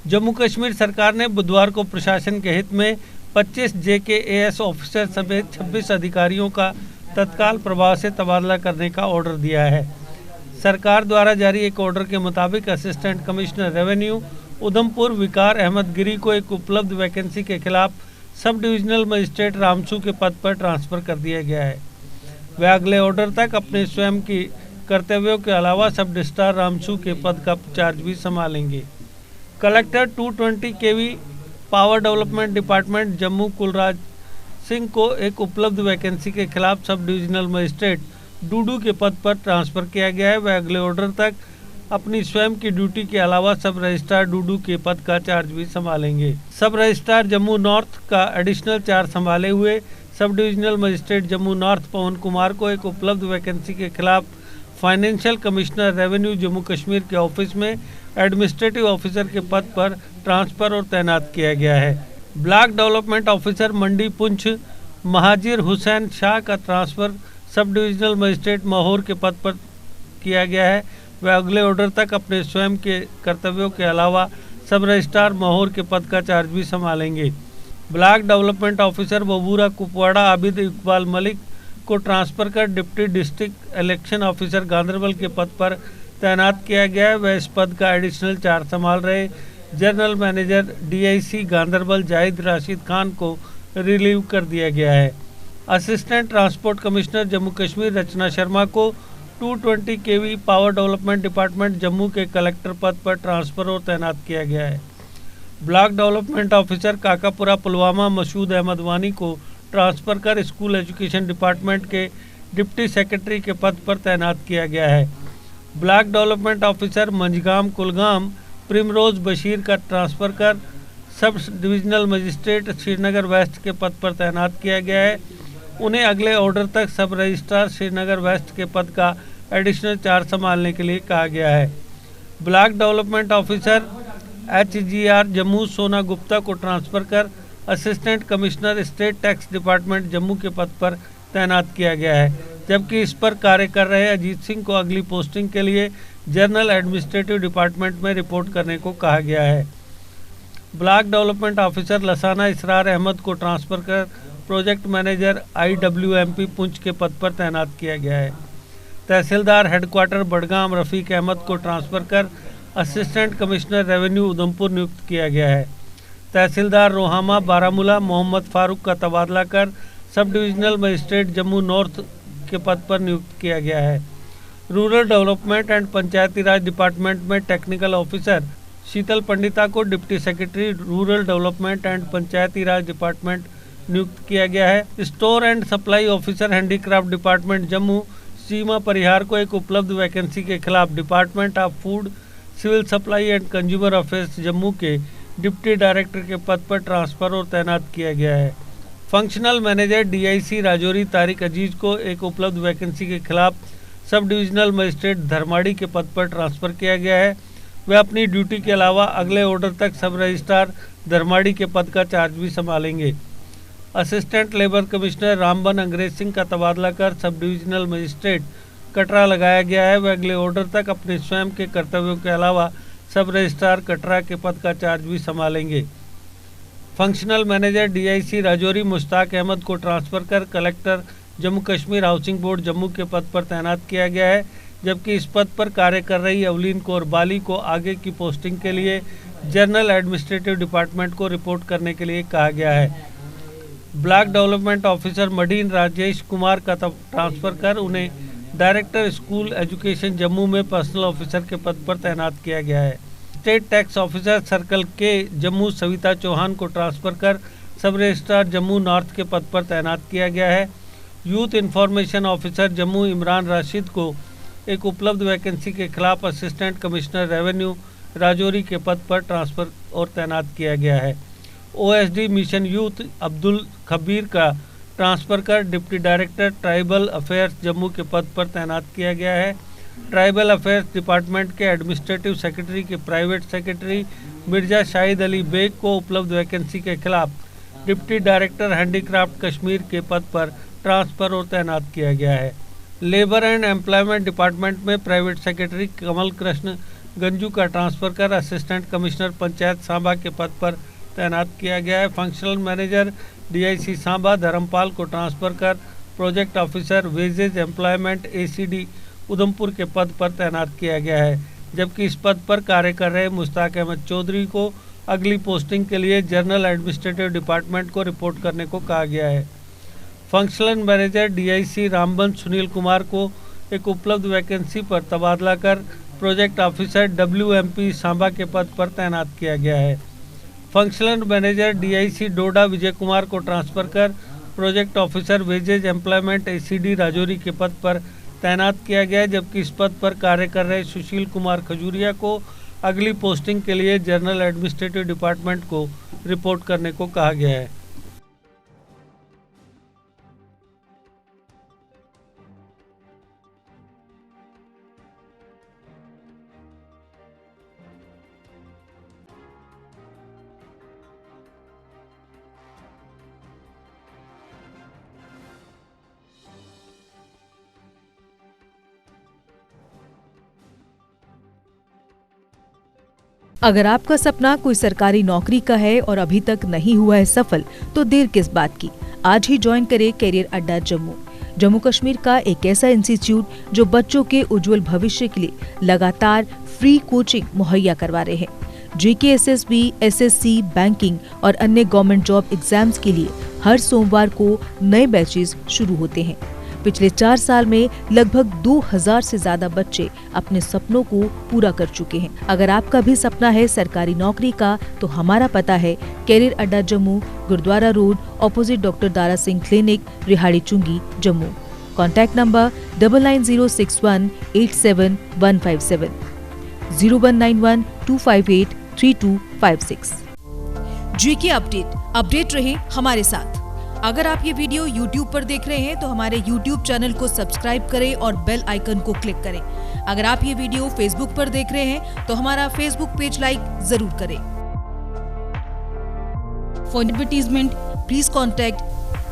जम्मू कश्मीर सरकार ने बुधवार को प्रशासन के हित में 25 JKAS ऑफिसर समेत 26 अधिकारियों का तत्काल प्रभाव से तबादला करने का ऑर्डर दिया है। सरकार द्वारा जारी एक ऑर्डर के मुताबिक असिस्टेंट कमिश्नर रेवेन्यू उधमपुर विकार अहमद गिरी को एक उपलब्ध वैकेंसी के खिलाफ सब डिविजनल मजिस्ट्रेट रामसू के पद पर ट्रांसफर कर दिया गया है। वे अगले ऑर्डर तक अपने स्वयं की कर्तव्यों के अलावा सब रजिस्ट्रार रामसू के पद का चार्ज भी संभालेंगे। Collector 220 KV power development department Jammu Kulraj Singh को एक उपलब्ध वैकेंसी के खिलाफ सब डिविजनल मजिस्ट्रेट डूडू के पद पर ट्रांसफर किया गया है। वह अगले ऑर्डर तक अपनी स्वयं की ड्यूटी के अलावा सब रजिस्ट्रार डूडू के पद का चार्ज भी संभालेंगे। सब रजिस्ट्रार जम्मू नॉर्थ का एडिशनल चार्ज संभाले हुए sub divisional magistrate Jammu north Pawan Kumar को एक उपलब्ध वैकेंसी के खिलाफ financial commissioner revenue Jammu Kashmir के ऑफिस में एडमिनिस्ट्रेटिव ऑफिसर के पद पर ट्रांसफर और तैनात किया गया है। ब्लॉक डेवलपमेंट ऑफिसर मंडी पुंछ महाजिर हुसैन शाह का ट्रांसफर सब डिविजनल मजिस्ट्रेट महोर के पद पर किया गया है। वह अगले ऑर्डर तक अपने स्वयं के कर्तव्यों के अलावा सब रजिस्ट्रार महोर के पद का चार्ज भी संभालेंगे। Block development officer Babura Kupwara Abid Iqbal Malik को ट्रांसफर कर deputy district election officer Ganderbal के पद पर तैनात किया गया है। वह इस पद का एडिशनल चार्ज संभाल रहे general manager DIC Ganderbal Zahid Rashid Khan को रिलीव कर दिया गया है। Assistant transport commissioner Jammu Kashmir Rachna Sharma को 220 KV power development department Jammu के कलेक्टर पद पर ट्रांसफर और तैनात किया गया है। Block development officer Kakapora Pulwama Masood Ahmad Wani को ट्रांसफर कर स्कूल एजुकेशन डिपार्टमेंट के डिप्टी सेक्रेटरी के पद पर तैनात किया गया है। Block development officer Manzgam Kulgam Primrose Bashir का ट्रांसफर कर सब डिविजनल मजिस्ट्रेट श्रीनगर वेस्ट के पद पर तैनात किया गया है। उन्हें अगले ऑर्डर तक सब रजिस्ट्रार श्रीनगर वेस्ट के पद का एडिशनल चार्ज संभालने के लिए कहा गया है। Block development officer HGR Jammu सोना गुप्ता को ट्रांसफर कर assistant commissioner state tax department Jammu के पद पर तैनात किया गया है, जबकि इस पर कार्य कर रहे अजीत सिंह को अगली पोस्टिंग के लिए जनरल एडमिनिस्ट्रेटिव डिपार्टमेंट में रिपोर्ट करने को कहा गया है। ब्लॉक डेवलपमेंट ऑफिसर लसाना इसरार अहमद को ट्रांसफर कर प्रोजेक्ट मैनेजर IWMP पुंछ के पद पर तैनात किया गया है। तहसीलदार हेडक्वार्टर बडगाम रफ़ीक अहमद को ट्रांसफर कर असिस्टेंट कमिश्नर रेवेन्यू उधमपुर नियुक्त किया गया है। तहसीलदार रोहामा बारामूला मोहम्मद फारूक का तबादला कर सब डिविजनल मजिस्ट्रेट जम्मू नॉर्थ के पद पर नियुक्त किया गया है। Rural development and Panchayati Raj department में टेक्निकल ऑफिसर शीतल पंडिता को deputy secretary rural development and Panchayati Raj department नियुक्त किया गया है। Store and supply officer handicraft department Jammu Seema Parihar को एक उपलब्ध वैकेंसी के खिलाफ department of food civil supply and consumer affairs Jammu के डिप्टी डायरेक्टर के पद पर ट्रांसफर और तैनात किया गया है। Functional manager DIC Rajouri Tariq Aziz को एक उपलब्ध वैकेंसी के खिलाफ सब डिविजनल मजिस्ट्रेट धर्माड़ी के पद पर ट्रांसफर किया गया है। वे अपनी ड्यूटी के अलावा अगले ऑर्डर तक सब रजिस्ट्रार धर्माड़ी के पद का चार्ज भी संभालेंगे। असिस्टेंट लेबर कमिश्नर रामबन अंग्रेज सिंह का तबादला कर सब डिविजनल मजिस्ट्रेट कटरा लगाया गया है। वे अगले ऑर्डर तक अपने स्वयं के कर्तव्यों के अलावा सब रजिस्ट्रार कटरा के पद का चार्ज भी संभालेंगे। Functional manager DIC Rajouri Mushtaq Ahmad को ट्रांसफर कर collector Jammu Kashmir housing board Jammu के पद पर तैनात किया गया है, जबकि इस पद पर कार्य कर रही अवलीन कौर बाली को आगे की पोस्टिंग के लिए जनरल एडमिनिस्ट्रेटिव डिपार्टमेंट को रिपोर्ट करने के लिए कहा गया है। ब्लॉक डेवलपमेंट ऑफिसर मडीन राजेश कुमार का ट्रांसफर कर उन्हें डायरेक्टर स्कूल एजुकेशन जम्मू में पर्सनल ऑफिसर के पद पर तैनात किया गया है। स्टेट टैक्स ऑफिसर सर्कल के जम्मू सविता चौहान को ट्रांसफर कर सब रजिस्ट्रार जम्मू नॉर्थ के पद पर तैनात किया गया है। Youth information officer Jammu Imran Rashid को एक उपलब्ध वैकेंसी के खिलाफ असिस्टेंट कमिश्नर रेवेन्यू राजौरी के पद पर ट्रांसफर और तैनात किया गया है। OSD mission youth Abdul Khabir का ट्रांसफर कर deputy director tribal affairs Jammu के पद पर तैनात किया गया है। ट्राइबल अफेयर्स डिपार्टमेंट के एडमिनिस्ट्रेटिव सेक्रेटरी के प्राइवेट सेक्रेटरी मिर्जा शाहिद अली बेग को उपलब्ध वैकेंसी के खिलाफ डिप्टी डायरेक्टर हैंडीक्राफ्ट कश्मीर के पद पर ट्रांसफर और तैनात किया गया है। लेबर एंड एम्प्लॉयमेंट डिपार्टमेंट में प्राइवेट सेक्रेटरी कमल कृष्ण गंजू का ट्रांसफर कर असिस्टेंट कमिश्नर पंचायत सांबा के पद पर तैनात किया गया है। Functional manager DIC Samba Dharampal को ट्रांसफर कर project officer wages employment ACD Udhampur के पद पर तैनात किया गया है, जबकि इस पद पर कार्य कर रहे मुश्ताक अहमद चौधरी को अगली पोस्टिंग के लिए जनरल एडमिनिस्ट्रेटिव डिपार्टमेंट को रिपोर्ट करने को कहा गया है। Functional manager DIC Rambansh Sunil Kumar को एक उपलब्ध वैकेंसी पर तबादला कर प्रोजेक्ट ऑफिसर WMP सांबा के पद पर तैनात किया गया है। Functional manager DIC Doda Vijay Kumar को ट्रांसफर कर project officer wages employment ACD Rajouri के पद पर तैनात किया गया है, जबकि इस पद पर कार्य कर रहे सुशील कुमार खजूरिया को अगली पोस्टिंग के लिए जनरल एडमिनिस्ट्रेटिव डिपार्टमेंट को रिपोर्ट करने को कहा गया है। अगर आपका सपना कोई सरकारी नौकरी का है और अभी तक नहीं हुआ है सफल, तो देर किस बात की। आज ही ज्वाइन करें कैरियर अड्डा जम्मू। जम्मू कश्मीर का एक ऐसा इंस्टीट्यूट जो बच्चों के उज्जवल भविष्य के लिए लगातार फ्री कोचिंग मुहैया करवा रहे हैं। JK SSB, SSC, बैंकिंग और अन्य गवर्नमेंट जॉब एग्जाम्स के लिए हर सोमवार को नए बैचेस शुरू होते हैं। पिछले 4 साल में लगभग 2000 से ज्यादा बच्चे अपने सपनों को पूरा कर चुके हैं। अगर आपका भी सपना है सरकारी नौकरी का, तो हमारा पता है कैरियर अड्डा Jammu, Gurudwara road, opposite doctor Dara Singh clinic, Rehari Chungi, Jammu. Contact number 9906187157, 019125832556। JK update रहे हमारे साथ। अगर आप ये वीडियो YouTube पर देख रहे हैं तो हमारे YouTube चैनल को सब्सक्राइब करें और बेल आइकन को क्लिक करें। अगर आप ये वीडियो Facebook पर देख रहे हैं तो हमारा Facebook पेज लाइक जरूर करें। For advertisement please contact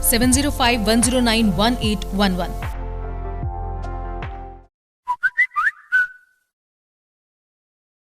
7051091811।